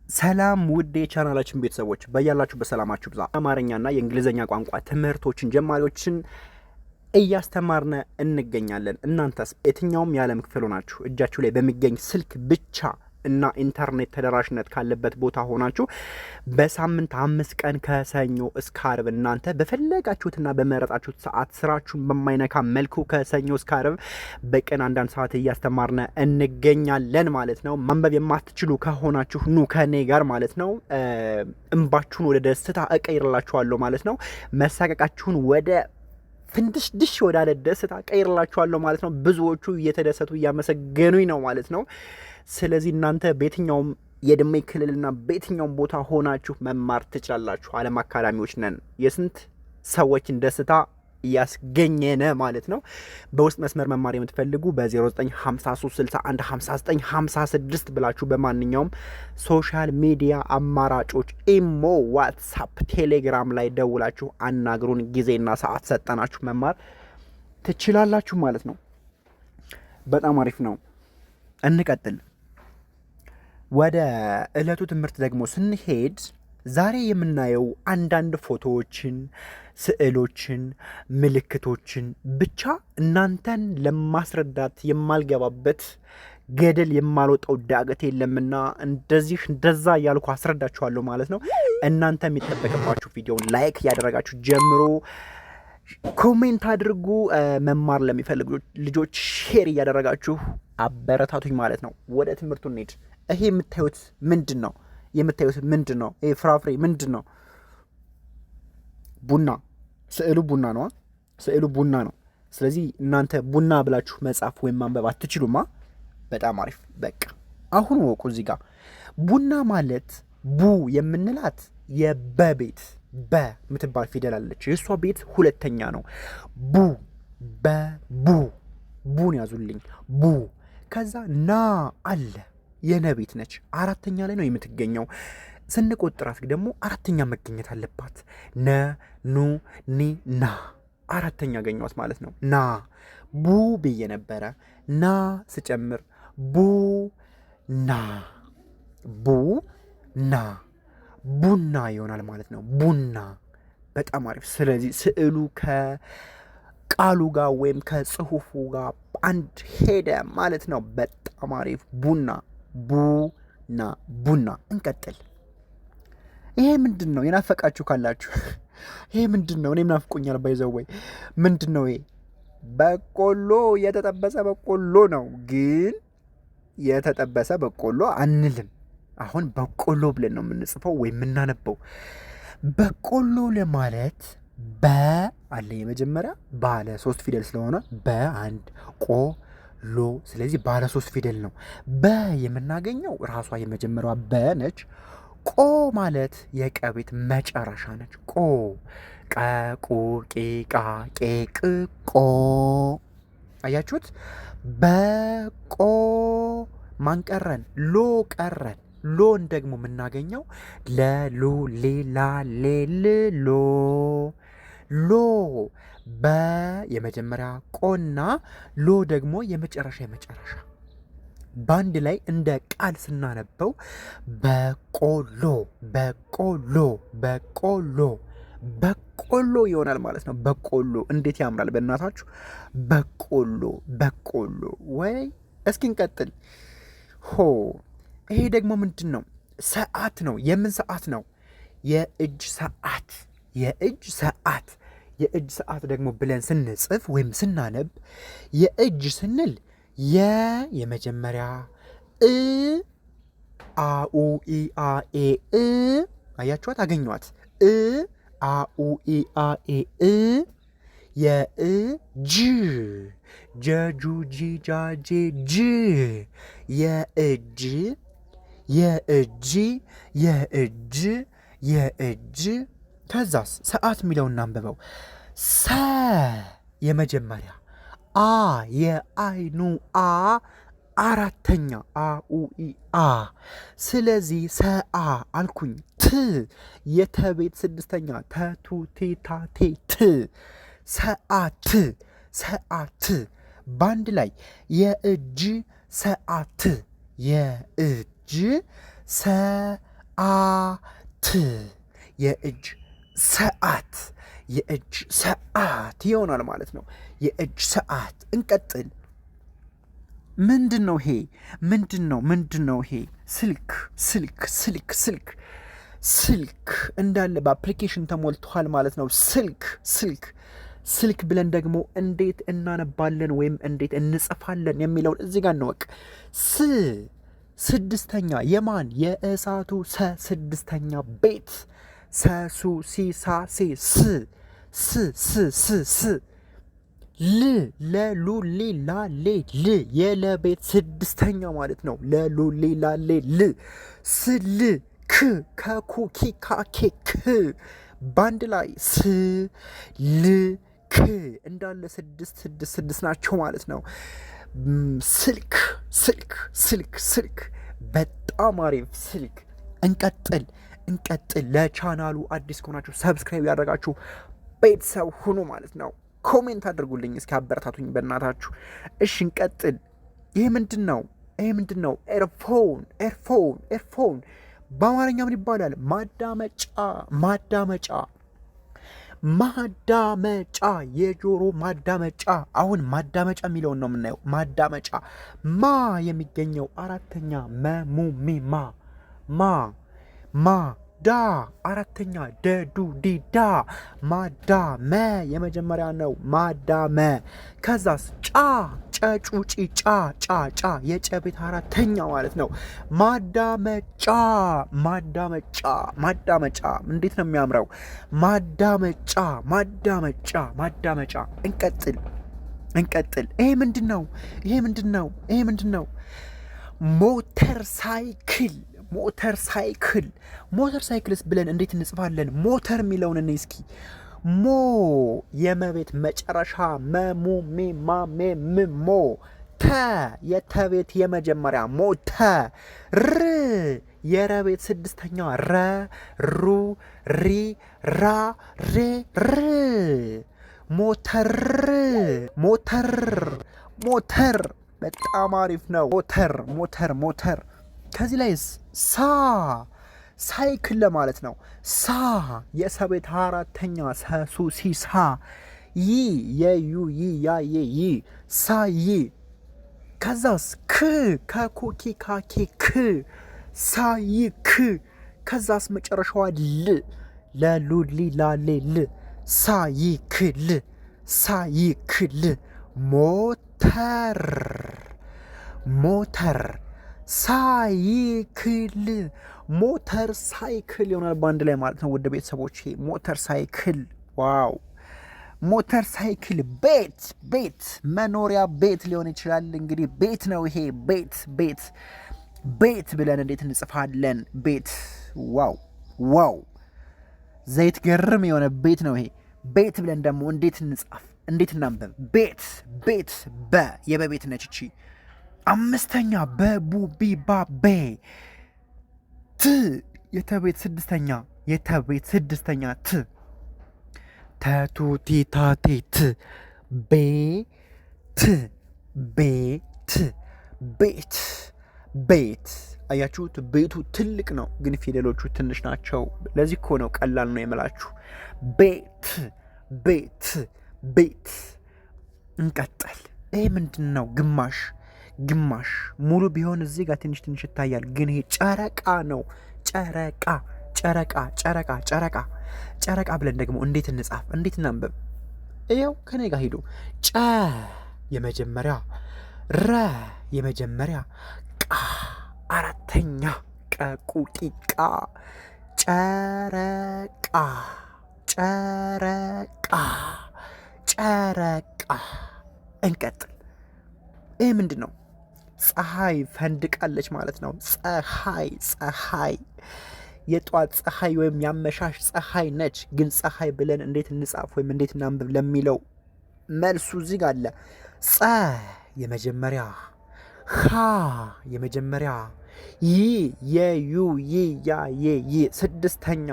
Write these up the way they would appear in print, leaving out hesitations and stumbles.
ሰላም ውድ የቻናላችን ቤተሰቦች በያላችሁ በሰላማችሁ ብዛ። አማርኛና የእንግሊዘኛ ቋንቋ ትምህርቶችን ጀማሪዎችን እያስተማርነ እንገኛለን። እናንተስ የትኛውም የዓለም ክፍል ሆናችሁ እጃችሁ ላይ በሚገኝ ስልክ ብቻ እና ኢንተርኔት ተደራሽነት ካለበት ቦታ ሆናችሁ በሳምንት 5 ቀን ከሰኞ እስከ ዓርብ እናንተ በፈለጋችሁትና በመረጣችሁት ሰዓት ስራችሁን በማይነካ መልኩ ከሰኞ እስከ ዓርብ በቀን አንዳንድ ሰዓት እያስተማርነ እንገኛለን ማለት ነው። ማንበብ የማትችሉ ከሆናችሁ ኑ ከኔ ጋር ማለት ነው። እንባችሁን ወደ ደስታ እቀይርላችኋለሁ ማለት ነው። መሳቀቃችሁን ወደ ፍንድሽ ድሽ ወዳለ ደስታ ቀይርላችኋለሁ ማለት ነው። ብዙዎቹ እየተደሰቱ እያመሰገኑኝ ነው ማለት ነው። ስለዚህ እናንተ በየትኛውም የዕድሜ ክልልና በየትኛውም ቦታ ሆናችሁ መማር ትችላላችሁ። ዓለም አካዳሚዎች ነን። የስንት ሰዎችን ደስታ እያስገኘነ ማለት ነው። በውስጥ መስመር መማር የምትፈልጉ በ0953615956 ብላችሁ በማንኛውም ሶሻል ሚዲያ አማራጮች ኢሞ፣ ዋትሳፕ፣ ቴሌግራም ላይ ደውላችሁ አናግሩን። ጊዜና ሰዓት ሰጠናችሁ መማር ትችላላችሁ ማለት ነው። በጣም አሪፍ ነው። እንቀጥል። ወደ ዕለቱ ትምህርት ደግሞ ስንሄድ ዛሬ የምናየው አንዳንድ ፎቶዎችን፣ ስዕሎችን፣ ምልክቶችን ብቻ እናንተን ለማስረዳት የማልገባበት ገደል የማልወጣው ዳገት የለምና እንደዚህ እንደዛ እያልኩ አስረዳችኋለሁ ማለት ነው። እናንተ የሚጠበቅባችሁ ቪዲዮውን ላይክ ያደረጋችሁ ጀምሮ ኮሜንት አድርጉ። መማር ለሚፈልጉ ልጆች ሼር እያደረጋችሁ አበረታቱኝ ማለት ነው። ወደ ትምህርቱ እንሂድ። ይሄ የምታዩት ምንድን ነው? ይሄ ፍራፍሬ ምንድን ነው? ቡና። ስዕሉ ቡና ነው። ስዕሉ ቡና ነው። ስለዚህ እናንተ ቡና ብላችሁ መጻፍ ወይም ማንበብ አትችሉማ። በጣም አሪፍ። በቃ አሁን ወቁ። እዚህ ጋር ቡና ማለት ቡ የምንላት የበቤት በ ምትባል ፊደል አለች። የእሷ ቤት ሁለተኛ ነው። ቡ በቡ ቡን ያዙልኝ። ቡ ከዛ ና አለ የነቤት ነች። አራተኛ ላይ ነው የምትገኘው። ስንቆጥራት ደግሞ አራተኛ መገኘት አለባት። ነ ኑ ኒ ና አራተኛ አገኘዋት ማለት ነው። ና ቡ ብዬ ነበረ። ና ስጨምር ቡ ና ቡ ና ቡና ይሆናል ማለት ነው። ቡና። በጣም አሪፍ። ስለዚህ ስዕሉ ከቃሉ ጋር ወይም ከጽሁፉ ጋር አንድ ሄደ ማለት ነው። በጣም አሪፍ። ቡና ቡና ቡና። እንቀጥል። ይሄ ምንድን ነው? የናፈቃችሁ ካላችሁ ይሄ ምንድን ነው? እኔም ናፍቆኛል። ባይዘወይ ምንድን ነው ይሄ? በቆሎ፣ የተጠበሰ በቆሎ ነው። ግን የተጠበሰ በቆሎ አንልም። አሁን በቆሎ ብለን ነው የምንጽፈው ወይም የምናነበው። በቆሎ ለማለት በ አለ የመጀመሪያ ባለ 3 ፊደል ስለሆነ በአንድ ቆ ሎ። ስለዚህ ባለ 3 ፊደል ነው። በ የምናገኘው ራሷ የመጀመሪያዋ በ ነች። ቆ ማለት የቀቤት መጨረሻ ነች። ቆ ቀ ቁ ቂ ቃ ቄ ቅ ቆ። አያችሁት? በቆ ማን ቀረን? ሎ ቀረን። ሎን ደግሞ የምናገኘው ለሉ ሌላ ሌልሎ ሎ በ የመጀመሪያ ቆና ሎ ደግሞ የመጨረሻ በአንድ ላይ እንደ ቃል ስናነበው በቆሎ በቆሎ በቆሎ በቆሎ ይሆናል ማለት ነው። በቆሎ እንዴት ያምራል በእናታችሁ! በቆሎ በቆሎ። ወይ እስኪ እንቀጥል። ሆ ይሄ ደግሞ ምንድን ነው? ሰዓት ነው። የምን ሰዓት ነው? የእጅ ሰዓት። የእጅ ሰዓት። የእጅ ሰዓት ደግሞ ብለን ስንጽፍ ወይም ስናነብ የእጅ ስንል የመጀመሪያ አኡ ኢ አ ኤ አያችኋት? አገኘኋት። አኡ ኢ አ ኤ የእጅ ጀጁ ጂ ጃጄ ጅ የእጅ የእጅ የእጅ የእጅ። ከዛስ ሰዓት የሚለውን እናንብበው። ሰ የመጀመሪያ አ የአይኑ አ አራተኛ አኡኢ አ። ስለዚህ ሰአ አልኩኝ። ት የተቤት 6ኛ ተቱ ቴታ ቴ ት ሰዓት ሰዓት። ባንድ ላይ የእጅ ሰዓት የእጅ ሰዓት ሰዓት የእጅ ሰዓት የእጅ ሰዓት ይሆናል ማለት ነው። የእጅ ሰዓት። እንቀጥል። ምንድን ነው ይሄ? ምንድን ነው ይሄ? ስልክ ስልክ ስልክ ስልክ ስልክ እንዳለ በአፕሊኬሽን ተሞልቷል ማለት ነው። ስልክ ስልክ ስልክ ብለን ደግሞ እንዴት እናነባለን ወይም እንዴት እንጽፋለን የሚለውን እዚህ ጋር እንወቅ። ስድስተኛ የማን? የእሳቱ ስድስተኛ ቤት ሰሱ ሲሳ ሴ ስ ለሉ ሌላ ል የለቤት ስድስተኛ ማለት ነው። ለሉ ሌላ ል ስል ከኩኪ ካኬ ባንድ ላይ ስልክ እንዳለ ስድስት ናቸው ማለት ነው። ስልክ ስልክ ስልክ ስልክ በጣም አሪፍ ስልክ። እንቀጥል። ለቻናሉ አዲስ ከሆናችሁ ሰብስክራይብ ያደረጋችሁ ቤተሰብ ሁኑ ማለት ነው። ኮሜንት አድርጉልኝ እስኪ አበረታቱኝ በእናታችሁ። እሺ እንቀጥል። ይሄ ምንድን ነው? ኤርፎን በአማርኛ ምን ይባላል? ማዳመጫ የጆሮ ማዳመጫ። አሁን ማዳመጫ የሚለውን ነው የምናየው። ማዳመጫ የሚገኘው አራተኛ ዳ አራተኛ ዲዳ ማዳመ የመጀመሪያ ነው። ማዳመ ከዛስ ጨጩጪ ጫ የጨቤት አራተኛ ማለት ነው። ማዳመጫ እንዴት ነው የሚያምረው! ማዳመጫ። እንቀጥል። ይሄ ምንድን ነው? ሞተር ሳይክልስ ብለን እንዴት እንጽፋለን? ሞተር የሚለውን እኔ እስኪ የመቤት መጨረሻ ሞ የተቤት የመጀመሪያ ሞተር የረቤት ስድስተኛ ሩ ሪ ራ ሬ ሞተር በጣም አሪፍ ነው። ሞተር ከዚህ ላይ ሳይክል ለማለት ነው። የሰቤት አራተኛ ሰሱ ሲሳ የዩ ያ ሳይ ከዛስ ከኮኪ ካኬ ሳይክ ከዛስ መጨረሻዋ ለሉሊ ላሌ ሳይክል ሞተር ሳይክል ይሆናል በአንድ ላይ ማለት ነው። ውድ ቤተሰቦች ሞተር ሳይክል። ዋው! ሞተር ሳይክል። ቤት መኖሪያ ቤት ሊሆን ይችላል። እንግዲህ ቤት ነው ይሄ። ቤት ብለን እንዴት እንጽፋለን? ቤት። ዋው! ዘይት ገርም የሆነ ቤት ነው ይሄ። ቤት ብለን ደግሞ እንዴት እንጻፍ? እንዴት እናንበብ? ቤት የበቤት ነች እቺ። አምስተኛ በቡቢባቤ የተቤት ስድስተኛ ተቱቲታቴት ቤት። አያችሁት? ቤቱ ትልቅ ነው ግን ፊደሎቹ ትንሽ ናቸው። ለዚህ እኮ ነው ቀላል ነው የምላችሁ። ቤት። እንቀጥል። ይሄ ምንድን ነው? ግማሽ ሙሉ ቢሆን እዚህ ጋር ትንሽ ይታያል፣ ግን ይሄ ጨረቃ ነው። ጨረቃ ብለን ደግሞ እንዴት እንጻፍ? እንዴት እናንበብ? ይኸው ከኔ ጋር ሂዱ። የመጀመሪያ የመጀመሪያ አራተኛ ቀቁጢቃ ጨረቃ። እንቀጥል። ይህ ምንድን ነው? ፀሐይ ፈንድቃለች ማለት ነው። ፀሐይ የጧት ፀሐይ ወይም ያመሻሽ ፀሐይ ነች። ግን ፀሐይ ብለን እንዴት እንጻፍ ወይም እንዴት እናንብብ ለሚለው መልሱ እዚህ ጋር አለ። የመጀመሪያ የመጀመሪያ የዩ ያ ስድስተኛ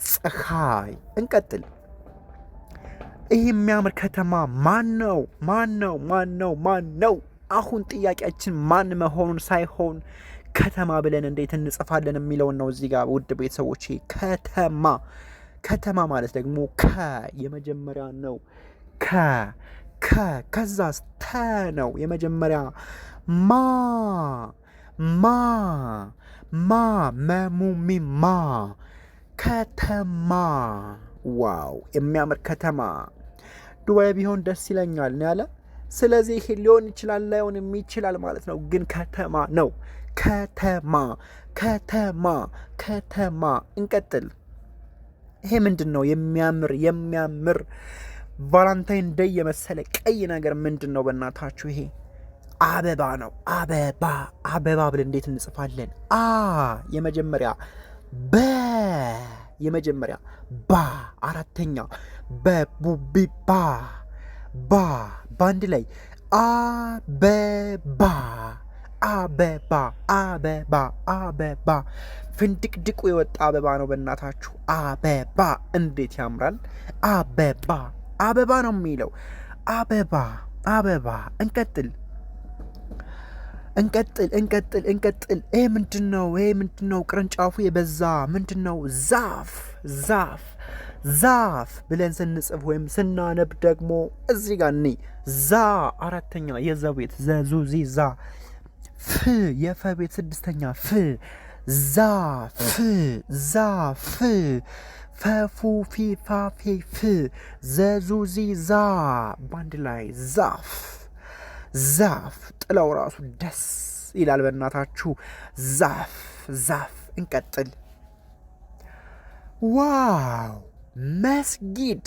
ፀሐይ። እንቀጥል። ይህ የሚያምር ከተማ ማን ነው? አሁን ጥያቄያችን ማን መሆኑን ሳይሆን ከተማ ብለን እንዴት እንጽፋለን የሚለውን ነው። እዚህ ጋር ውድ ቤተሰቦቼ ከተማ ማለት ደግሞ የመጀመሪያ ነው። ከዛስ ተ ነው የመጀመሪያ። መሙሚማ ከተማ። ዋው የሚያምር ከተማ። ዱባይ ቢሆን ደስ ይለኛል ነው ያለ። ስለዚህ ይሄ ሊሆን ይችላል ላይሆንም ይችላል ማለት ነው። ግን ከተማ ነው። ከተማ። እንቀጥል። ይሄ ምንድን ነው? የሚያምር ቫላንታይን ደይ የመሰለ ቀይ ነገር ምንድን ነው በእናታችሁ? ይሄ አበባ ነው። አበባ ብለን እንዴት እንጽፋለን? የመጀመሪያ የመጀመሪያ አራተኛ በቡቢባ በአንድ ላይ አበባ ፍንድቅድቁ የወጣ አበባ ነው በእናታችሁ። አበባ እንዴት ያምራል! አበባ ነው የሚለው አበባ። እንቀጥል። ይሄ ምንድን ነው? ቅርንጫፉ የበዛ ምንድን ነው? ዛፍ ብለን ስንጽፍ ወይም ስናነብ ደግሞ እዚህ ጋር አራተኛ የዘቤት ዘዙዚ የፈቤት ስድስተኛ ዛፍ ፈፉ ፊፋፌ ዘዙዚ በአንድ ላይ ዛፍ ጥላው ራሱ ደስ ይላል በእናታችሁ። ዛፍ። እንቀጥል። ዋው መስጊድ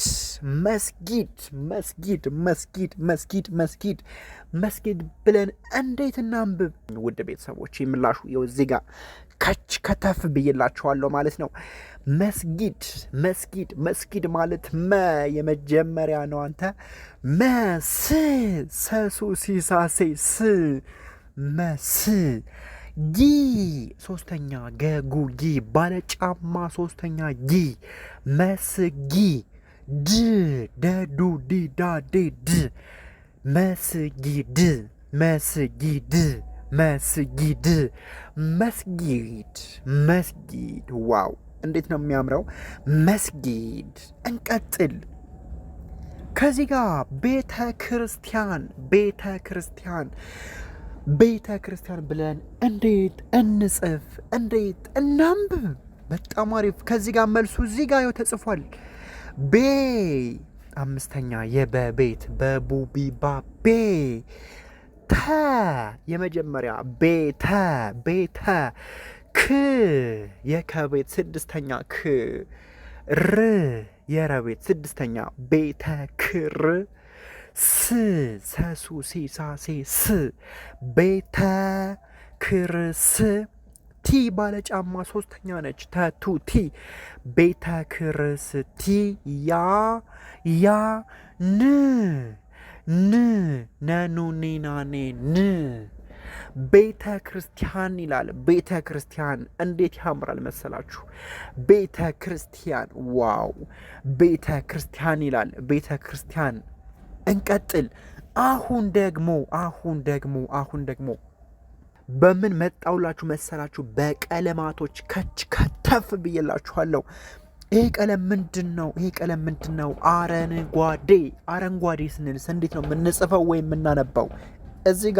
ብለን እንዴት እናንብብ? ውድ ቤተሰቦች የምላሹ እዚህ ጋር ከተፍ ብዬላችኋለሁ ማለት ነው። መስጊድ ማለት የመጀመሪያ ነው። አንተ ሰሱ ሲሳሴ ሶስተኛ ገጉጊ ባለጫማ ሶስተኛ ደዱ ዲዳዴ መስጊድ ዋው እንዴት ነው የሚያምረው መስጊድ። እንቀጥል። ከዚህ ጋር ቤተ ክርስቲያን ብለን እንዴት እንጽፍ? እንዴት እናንብብ? በጣም አሪፍ። ከዚህ ጋር መልሱ እዚህ ጋር ተጽፏል። አምስተኛ የበቤት በቡቢባ የመጀመሪያ ቤተ የከቤት ስድስተኛ የረቤት ስድስተኛ ቤተ ሰሱ ሲሳሴ ቤተ ቲ ባለጫማ ሶስተኛ ነች። ተቱቲ ቤተ ክርስቲ ነኑኒናኔ ቤተ ክርስቲያን ይላል። ቤተ ክርስቲያን እንዴት ያምራል መሰላችሁ? ቤተ ክርስቲያን ዋው! ቤተ ክርስቲያን ይላል። ቤተ ክርስቲያን። እንቀጥል። አሁን ደግሞ በምን መጣውላችሁ መሰላችሁ? በቀለማቶች ከተፍ ብዬላችኋለሁ። ይሄ ቀለም ምንድን ነው? አረንጓዴ ስንልስ እንዴት ነው የምንጽፈው ወይም የምናነባው? እዚህ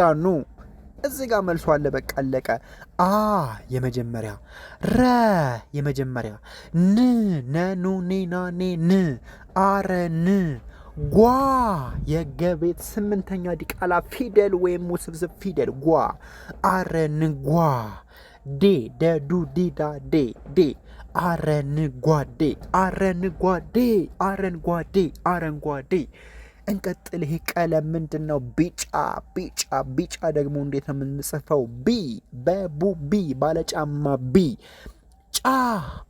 ጋር መልሶ አለ። በቃ አለቀ። የመጀመሪያ የመጀመሪያ ነኑኔናኔ አረን ጓ የገቤት ስምንተኛ ዲቃላ ፊደል ወይም ውስብስብ ፊደል ጓ አረንጓ ደዱ ዲዳ ዴ አረንጓዴ። እንቀጥል። ይሄ ቀለም ምንድን ነው? ቢጫ ደግሞ እንዴት ነው የምንጽፈው? በቡቢ ባለጫማ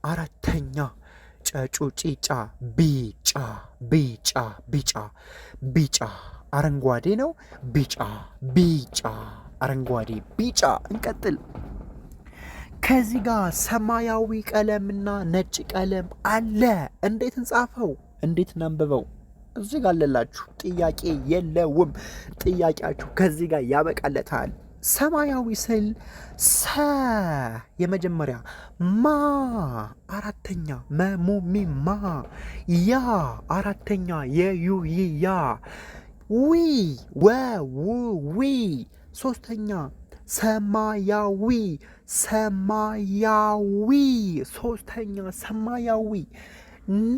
አራተኛ ጩጪጫ ቢጫ አረንጓዴ ነው። ቢጫ አረንጓዴ ቢጫ። እንቀጥል። ከዚህ ጋር ሰማያዊ ቀለምና ነጭ ቀለም አለ። እንዴት እንጻፈው? እንዴት እናንብበው? እዚህ ጋር አለላችሁ። ጥያቄ የለውም። ጥያቄያችሁ ከዚህ ጋር ያበቃለታል። ሰማያዊ ስል ሰ የመጀመሪያ፣ ማ አራተኛ፣ መሙሚ ማ፣ ያ አራተኛ፣ የዩይ ያ፣ ዊ ዊ ሶስተኛ፣ ሰማያዊ ሰማያዊ ሶስተኛ፣ ሰማያዊ፣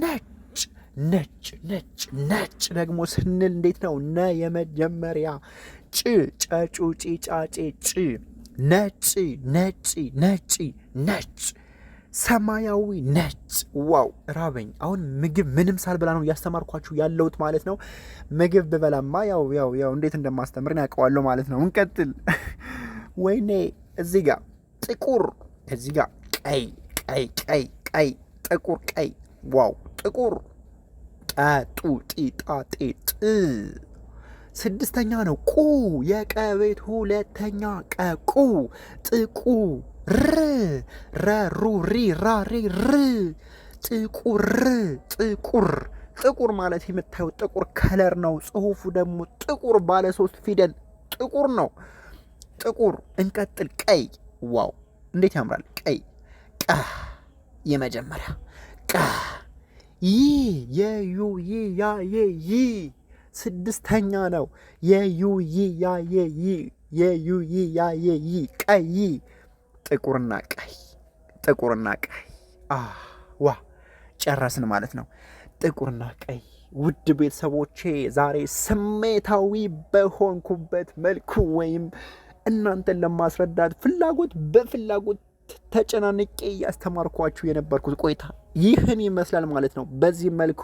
ነጭ ነጭ ነጭ ነጭ ደግሞ ስንል እንዴት ነው? ነ የመጀመሪያ፣ ጭ ጨጩ ጪ ጫጬ ጭ፣ ነጭ ነጭ ነጭ ነጭ፣ ሰማያዊ ነጭ። ዋው ራበኝ። አሁን ምግብ ምንም ሳልበላ ነው እያስተማርኳችሁ ያለሁት ማለት ነው። ምግብ ብበላማ ያው እንዴት እንደማስተምርን ያውቀዋለሁ ማለት ነው። እንቀጥል። ወይኔ እዚህ ጋር ጥቁር፣ እዚህ ጋር ቀይ ቀይ ቀይ ቀይ፣ ጥቁር ቀይ። ዋው ጥቁር፣ ጠጡ ጢጣ ጤጥ። ስድስተኛ ነው። ቁ የቀቤት ሁለተኛ፣ ቀቁ ጥቁ፣ ር ረሩ ሪ ራሪ ር፣ ጥቁር ጥቁር። ጥቁር ማለት የምታዩት ጥቁር ከለር ነው። ጽሁፉ ደግሞ ጥቁር ባለ 3 ፊደል ጥቁር ነው። ጥቁር። እንቀጥል። ቀይ። ዋው እንዴት ያምራል! ቀይ። ቀ የመጀመሪያ፣ ቀ ይ የዩ ይ ያ የ ይ ስድስተኛ ነው። የዩ ይ ያ የ ይ የዩ ይ ያ የ ይ፣ ቀይ። ጥቁርና ቀይ፣ ጥቁርና ቀይ። ዋ ጨረስን ማለት ነው። ጥቁርና ቀይ። ውድ ቤተሰቦቼ ዛሬ ስሜታዊ በሆንኩበት መልኩ ወይም እናንተን ለማስረዳት በፍላጎት ተጨናንቄ እያስተማርኳችሁ የነበርኩት ቆይታ ይህን ይመስላል ማለት ነው። በዚህ መልኩ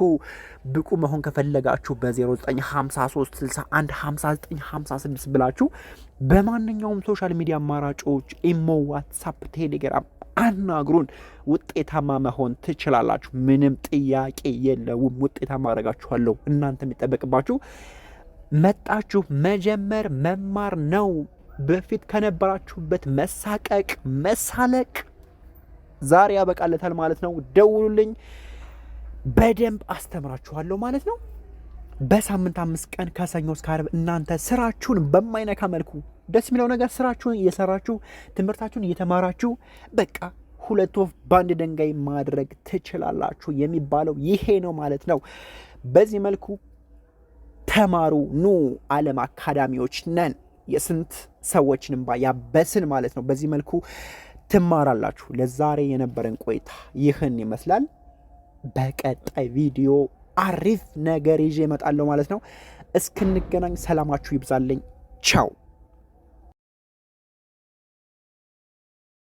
ብቁ መሆን ከፈለጋችሁ በ0953 61 59 56 ብላችሁ በማንኛውም ሶሻል ሚዲያ አማራጮች ኢሞ፣ ዋትሳፕ፣ ቴሌግራም አናግሩን። ውጤታማ መሆን ትችላላችሁ። ምንም ጥያቄ የለውም። ውጤታማ አደርጋችኋለሁ። እናንተ የሚጠበቅባችሁ መጣችሁ መጀመር መማር ነው። በፊት ከነበራችሁበት መሳቀቅ መሳለቅ ዛሬ ያበቃለታል ማለት ነው። ደውሉልኝ፣ በደንብ አስተምራችኋለሁ ማለት ነው። በሳምንት 5 ቀን ከሰኞ እስከ ዓርብ እናንተ ስራችሁን በማይነካ መልኩ ደስ የሚለው ነገር ስራችሁን እየሰራችሁ ትምህርታችሁን እየተማራችሁ በቃ 2 ወፍ በአንድ ድንጋይ ማድረግ ትችላላችሁ የሚባለው ይሄ ነው ማለት ነው። በዚህ መልኩ ተማሩ። ኑ ዓለም አካዳሚዎች ነን። የስንት ሰዎችንም ያበስን ማለት ነው። በዚህ መልኩ ትማራላችሁ። ለዛሬ የነበረን ቆይታ ይህን ይመስላል። በቀጣይ ቪዲዮ አሪፍ ነገር ይዤ እመጣለሁ ማለት ነው። እስክንገናኝ ሰላማችሁ ይብዛልኝ። ቻው።